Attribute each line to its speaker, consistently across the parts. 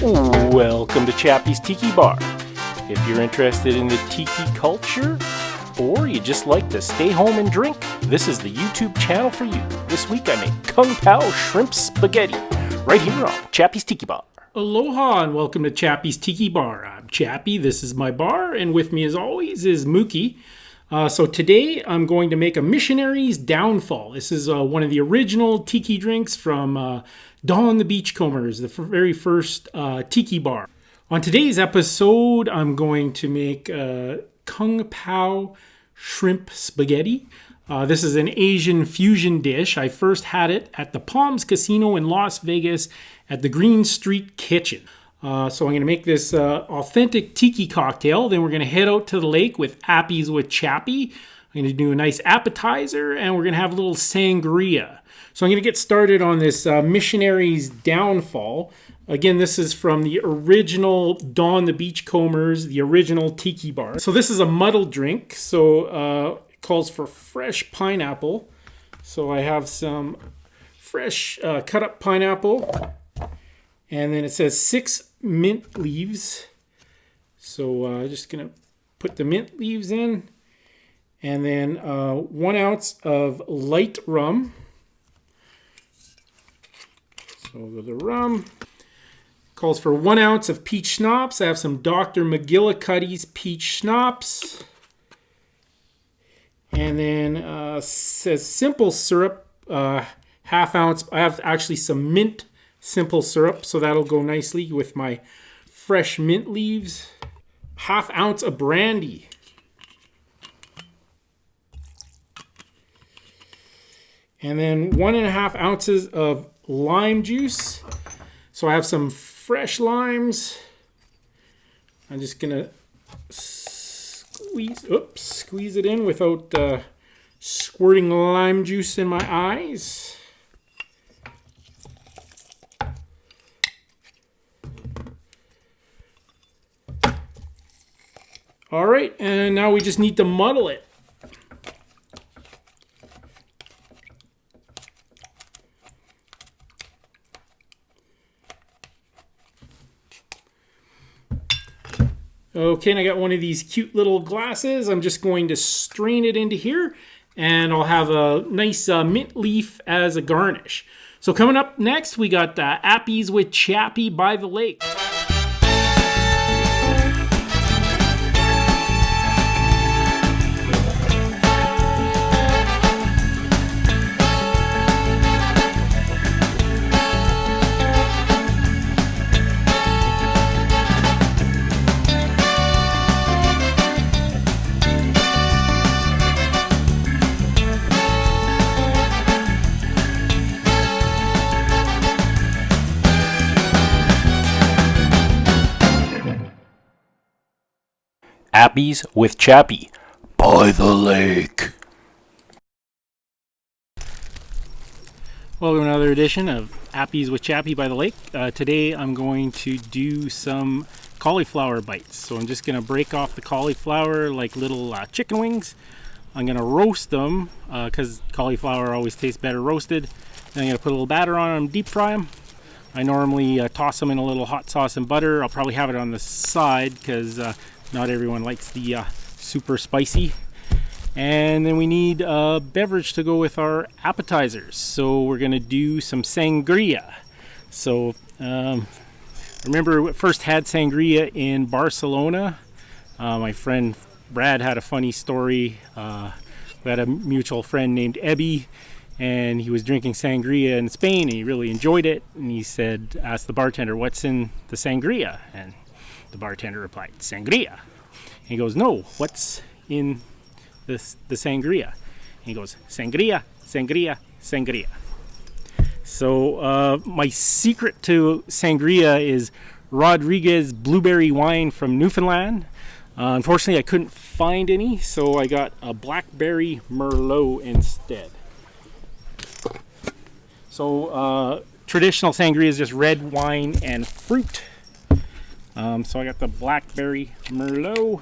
Speaker 1: Welcome to Chappy's Tiki Bar. If you're interested in the Tiki culture, or you just like to stay home and drink, this is the YouTube channel for you. This week I make Kung Pao Shrimp Spaghetti, right here on Chappy's Tiki Bar.
Speaker 2: Aloha and welcome to Chappy's Tiki Bar. I'm Chappy, this is my bar, and with me as always is Mookie. So today I'm going to make a Missionary's Downfall. This is one of the original tiki drinks from Don the Beachcomber, the very first tiki bar. On today's episode, I'm going to make Kung Pao Shrimp Spaghetti. This is an Asian fusion dish. I first had it at the Palms Casino in Las Vegas at the Green Street Kitchen. So I'm going to make this authentic tiki cocktail. Then we're going to head out to the lake with Appies with Chappy. I'm going to do a nice appetizer, and we're going to have a little sangria. So I'm going to get started on this Missionary's Downfall. Again, this is from the original Don the Beachcombers, the original tiki bar. So this is a muddled drink. So it calls for fresh pineapple. So I have some fresh cut up pineapple. And then it says 6 mint leaves. So just going to put the mint leaves in. And then 1 ounce of light rum. So the rum. Calls for 1 ounce of peach schnapps. I have some Dr. McGillicuddy's peach schnapps. And then says simple syrup, half ounce. I have actually some mint simple syrup, so that'll go nicely with my fresh mint leaves. Half ounce of brandy. And then 1.5 ounces of lime juice. So I have some fresh limes. I'm just gonna squeeze it in without squirting lime juice in my eyes. All right, and now we just need to muddle it. Okay, and I got one of these cute little glasses. I'm just going to strain it into here, and I'll have a nice mint leaf as a garnish. So coming up next, we got Appies with Chappy by the lake.
Speaker 1: Appies with Chappy by the lake. Welcome to another edition of Appies with Chappy by the lake. Today I'm going to do some cauliflower bites. So I'm just going to break off the cauliflower like little chicken wings. I'm going to roast them because cauliflower always tastes better roasted. Then I'm going to put a little batter on them, deep fry them. I normally toss them in a little hot sauce and butter. I'll probably have it on the side because not everyone likes the super spicy. And then we need a beverage to go with our appetizers. So we're going to do some sangria. So remember we first had sangria in Barcelona. My friend Brad had a funny story. We had a mutual friend named Ebby, and he was drinking sangria in Spain, and he really enjoyed it. And he asked the bartender, "What's in the sangria?" And the bartender replied, "Sangria." And he goes, "No, what's in the sangria?" And he goes, "Sangria, sangria, sangria." So my secret to sangria is Rodriguez blueberry wine from Newfoundland. Unfortunately, I couldn't find any, so I got a blackberry Merlot instead. So traditional sangria is just red wine and fruit. So I got the blackberry Merlot.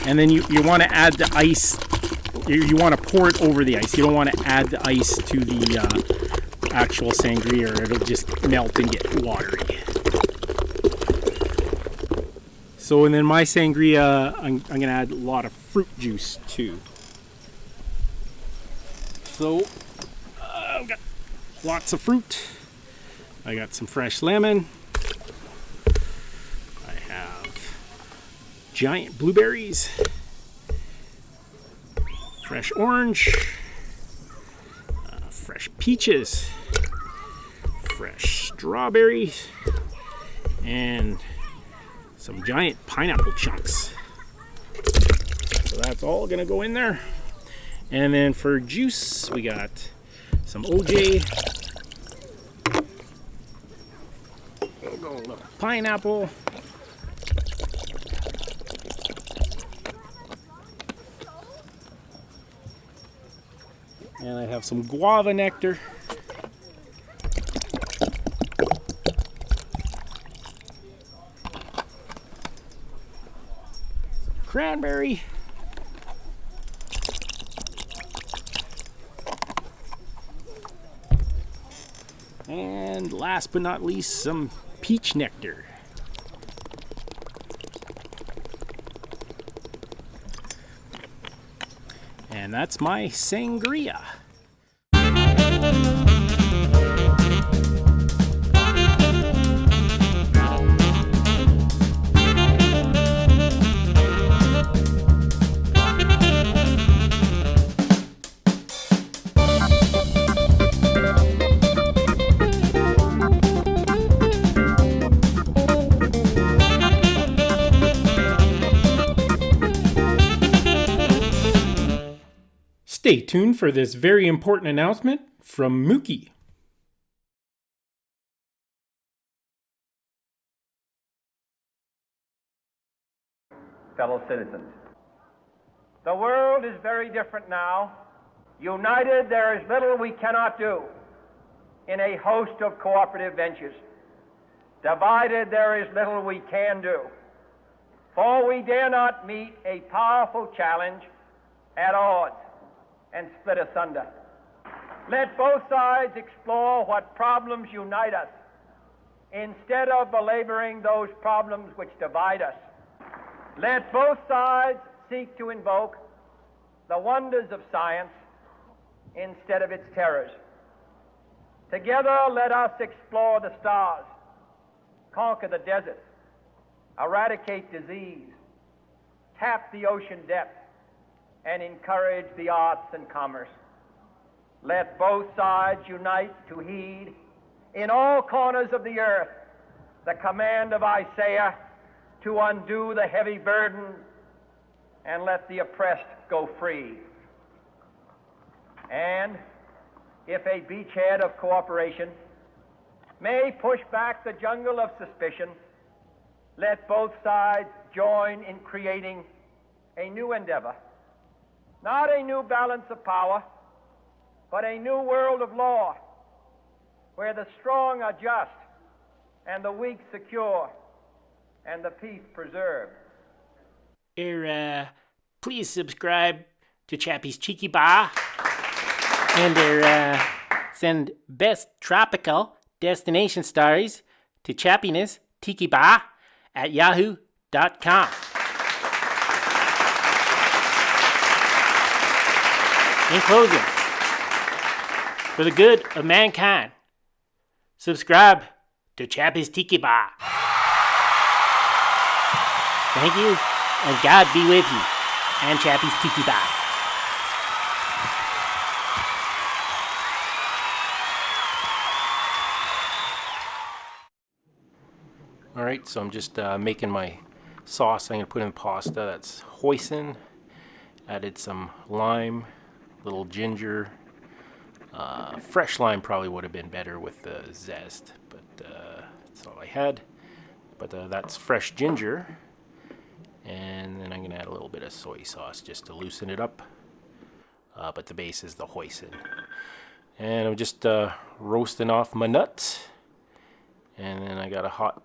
Speaker 1: And then you want to add the ice you want to pour it over the ice. You don't want to add the ice to the actual sangria, or it'll just melt and get watery. So, and then my sangria, I'm going to add a lot of fruit juice too. So, I've got lots of fruit. I got some fresh lemon. I have giant blueberries, fresh orange, fresh peaches, fresh strawberries, and some giant pineapple chunks. So that's all gonna go in there. And then for juice, we got some OJ, we'll go a little pineapple, and I have some guava nectar. Cranberry, and last but not least, some peach nectar. And that's my sangria.
Speaker 2: Stay tuned for this very important announcement from Mookie.
Speaker 3: Fellow citizens, the world is very different now. United, there is little we cannot do in a host of cooperative ventures. Divided, there is little we can do, for we dare not meet a powerful challenge at odds and split asunder. Let both sides explore what problems unite us instead of belaboring those problems which divide us. Let both sides seek to invoke the wonders of science instead of its terrors. Together, let us explore the stars, conquer the deserts, eradicate disease, tap the ocean depths, and encourage the arts and commerce. Let both sides unite to heed in all corners of the earth the command of Isaiah to undo the heavy burden and let the oppressed go free. And if a beachhead of cooperation may push back the jungle of suspicion, let both sides join in creating a new endeavor. Not a new balance of power, but a new world of law, where the strong are just, and the weak secure, and the peace preserved.
Speaker 1: Please subscribe to Chappy's Tiki Bar, and send best tropical destination stories to Chappiness Tiki Bar at yahoo.com. In closing, for the good of mankind, subscribe to Chappy's Tiki Bar. Thank you, and God be with you, and Chappy's Tiki Bar. Alright, so I'm just making my sauce I'm going to put in the pasta. That's hoisin, added some lime, little ginger. Fresh lime probably would have been better with the zest, but that's all I had. But that's fresh ginger, and then I'm going to add a little bit of soy sauce just to loosen it up. But the base is the hoisin. And I'm just roasting off my nuts, and then I got a hot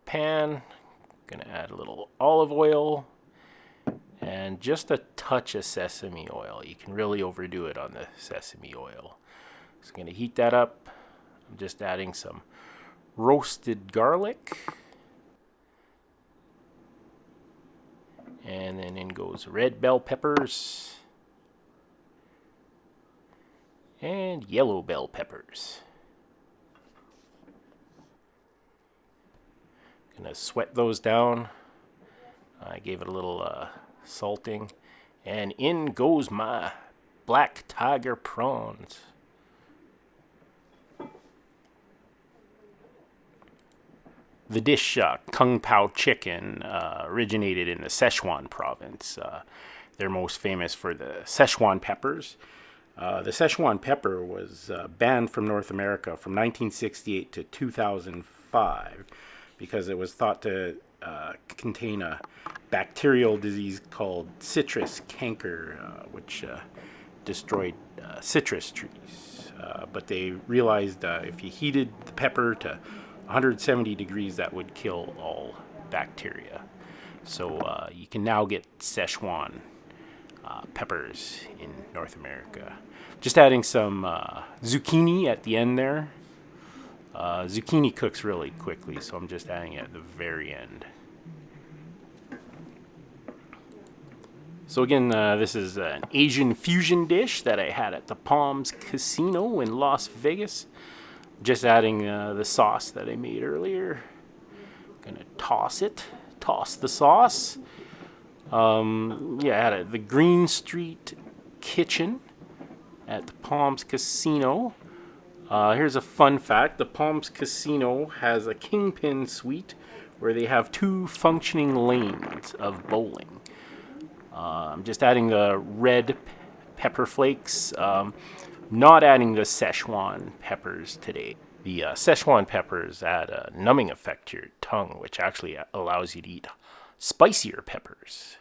Speaker 1: pan. Going to add a little olive oil, and just a touch of sesame oil. You can really overdo it on the sesame oil. So I'm going to heat that up. I'm just adding some roasted garlic. And then in goes red bell peppers and yellow bell peppers. Gonna sweat those down. I gave it a little salting, and in goes my black tiger prawns. The dish, Kung Pao chicken, originated in the Sichuan province. They're most famous for the Sichuan peppers. The Sichuan pepper was banned from North America from 1968 to 2005 because it was thought to contain a bacterial disease called citrus canker, which destroyed citrus trees. But they realized if you heated the pepper to 170 degrees, that would kill all bacteria. So you can now get Szechuan peppers in North America. Just adding some zucchini at the end there. Zucchini cooks really quickly, so I'm just adding it at the very end. So again, this is an Asian fusion dish that I had at the Palms Casino in Las Vegas. Just adding the sauce that I made earlier. Gonna toss the sauce. At the Green Street Kitchen at the Palms Casino. Here's a fun fact. The Palms Casino has a kingpin suite where they have 2 functioning lanes of bowling. I'm just adding the red pepper flakes. Not adding the Szechuan peppers today. The Szechuan peppers add a numbing effect to your tongue, which actually allows you to eat spicier peppers.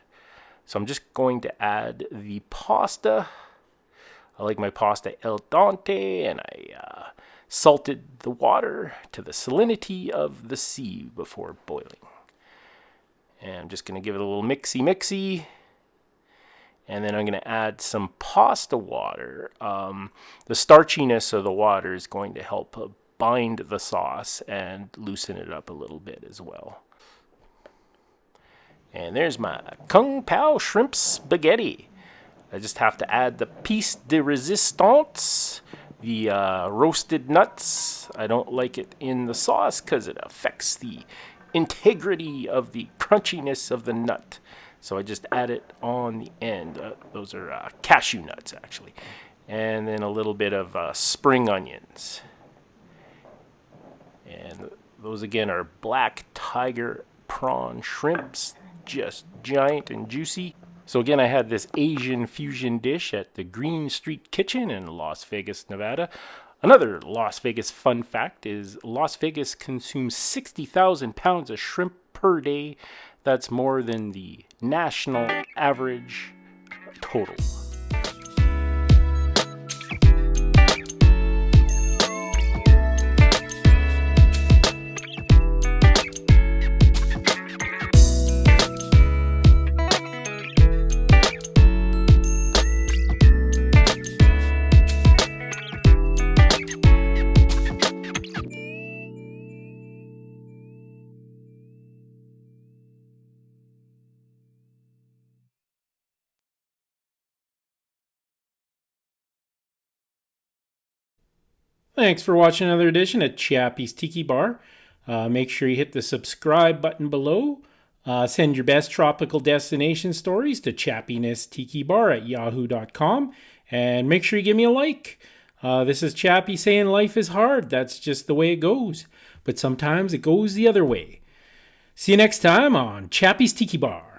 Speaker 1: So I'm just going to add the pasta. I like my pasta al dente, and I salted the water to the salinity of the sea before boiling. And I'm just going to give it a little mixy. And then I'm going to add some pasta water. The starchiness of the water is going to help bind the sauce and loosen it up a little bit as well. And there's my Kung Pao Shrimp Spaghetti. I just have to add the piece de resistance, the roasted nuts. I don't like it in the sauce because it affects the integrity of the crunchiness of the nut. So I just add it on the end. Those are cashew nuts, actually. And then a little bit of spring onions. And those, again, are black tiger prawn shrimps. Just giant and juicy. So again, I had this Asian fusion dish at the Green Street Kitchen in Las Vegas, Nevada. Another Las Vegas fun fact is Las Vegas consumes 60,000 pounds of shrimp per day. That's more than the national average total.
Speaker 2: Thanks for watching another edition of Chappy's Tiki Bar. Make sure you hit the subscribe button below. Send your best tropical destination stories to chappiness@yahoo.com. And make sure you give me a like. This is Chappy saying life is hard. That's just the way it goes. But sometimes it goes the other way. See you next time on Chappy's Tiki Bar.